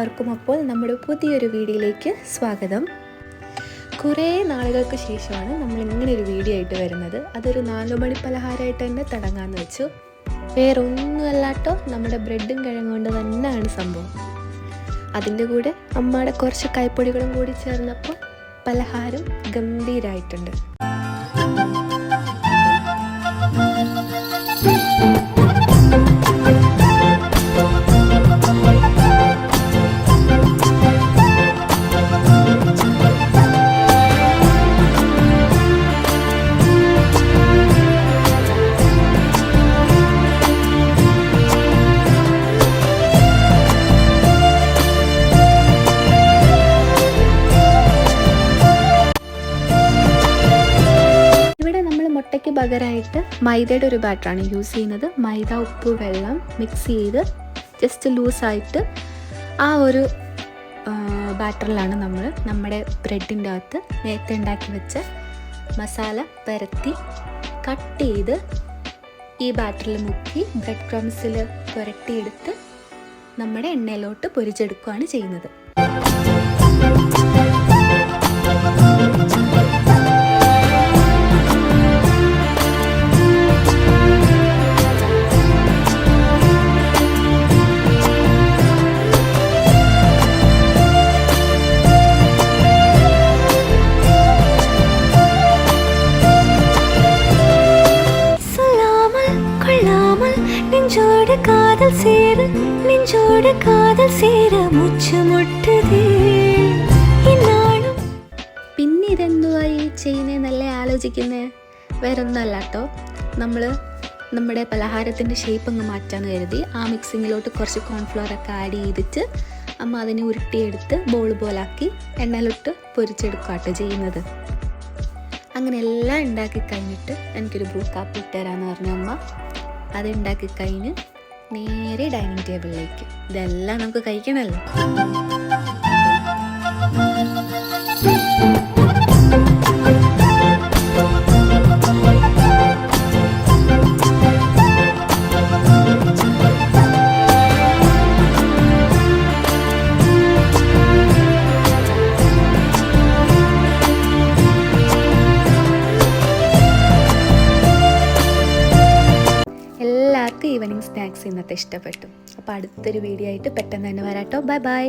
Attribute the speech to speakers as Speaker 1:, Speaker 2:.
Speaker 1: എല്ലാവർക്കും അപ്പോൾ നമ്മുടെ പുതിയൊരു വീഡിയോയിലേക്ക് സ്വാഗതം. കുറേ നാളുകൾക്ക് ശേഷമാണ് നമ്മൾ ഇങ്ങനെ ഒരു വീഡിയോ ആയിട്ട് വരുന്നത്. അതൊരു 4 മണി പലഹാരമായിട്ട് തന്നെ തുടങ്ങാമെന്ന് വെച്ചു. വേറൊന്നുമല്ലാട്ടോ, നമ്മുടെ ബ്രെഡും കിഴങ്ങ് കൊണ്ട് തന്നെയാണ് സംഭവം. അതിൻ്റെ കൂടെ അമ്മയുടെ കുറച്ച് കൈപ്പൊടികളും കൂടി ചേർന്നപ്പോൾ പലഹാരം ഗംഭീരമായിട്ടുണ്ട്. മുട്ടയ്ക്ക് പകരമായിട്ട് മൈദയുടെ ഒരു ബാറ്ററാണ് യൂസ് ചെയ്യുന്നത്. മൈദ, ഉപ്പ്, വെള്ളം മിക്സ് ചെയ്ത് ജസ്റ്റ് ലൂസായിട്ട് ആ ഒരു ബാറ്ററിലാണ് നമ്മൾ നമ്മുടെ ബ്രെഡിൻ്റെ അകത്ത് നേരത്തെ ഉണ്ടാക്കി വെച്ച മസാല പരത്തി കട്ട് ചെയ്ത് ഈ ബാറ്ററിൽ മുക്കി ബ്രെഡ് ക്രംസിൽ പുരട്ടിയെടുത്ത് നമ്മുടെ എണ്ണയിലോട്ട് പൊരിച്ചെടുക്കുകയാണ് ചെയ്യുന്നത്. പിന്നെ ഇതെന്തുവായി ചെയ്യുന്നതെന്നല്ലേ ആലോചിക്കുന്നത്? വേറൊന്നുമല്ല കേട്ടോ, നമ്മൾ നമ്മുടെ പലഹാരത്തിൻ്റെ ഷേപ്പ് അങ്ങ് മാറ്റാന്ന് കരുതി ആ മിക്സിങ്ങിലോട്ട് കുറച്ച് കോൺഫ്ലവറൊക്കെ ആഡ് ചെയ്തിട്ട് അമ്മ അതിനെ ഉരുട്ടിയെടുത്ത് ബോൾ പോലാക്കി എണ്ണയിലിട്ട് പൊരിച്ചെടുക്കുകയാട്ടോ ചെയ്യുന്നത്. അങ്ങനെ എല്ലാം ഉണ്ടാക്കി കഴിഞ്ഞിട്ട് എനിക്കൊരു ബ്രൂ കാപ്പി ഇട്ടുതരാമെന്ന് പറഞ്ഞു അമ്മ. അത് ഉണ്ടാക്കി കഴിഞ്ഞ് നേരെ ഡൈനിങ് ടേബിളിലേക്ക്. ഇതെല്ലാം നമുക്ക് കഴിക്കണമല്ലോ. എല്ലാവർക്കും ഈവനിങ് സ്നാക്സ് ഇന്നത്തെ ഇഷ്ടപ്പെട്ടു. അപ്പോൾ അടുത്തൊരു വീഡിയോ ആയിട്ട് പെട്ടെന്ന് തന്നെ വരാട്ടോ. Bye by.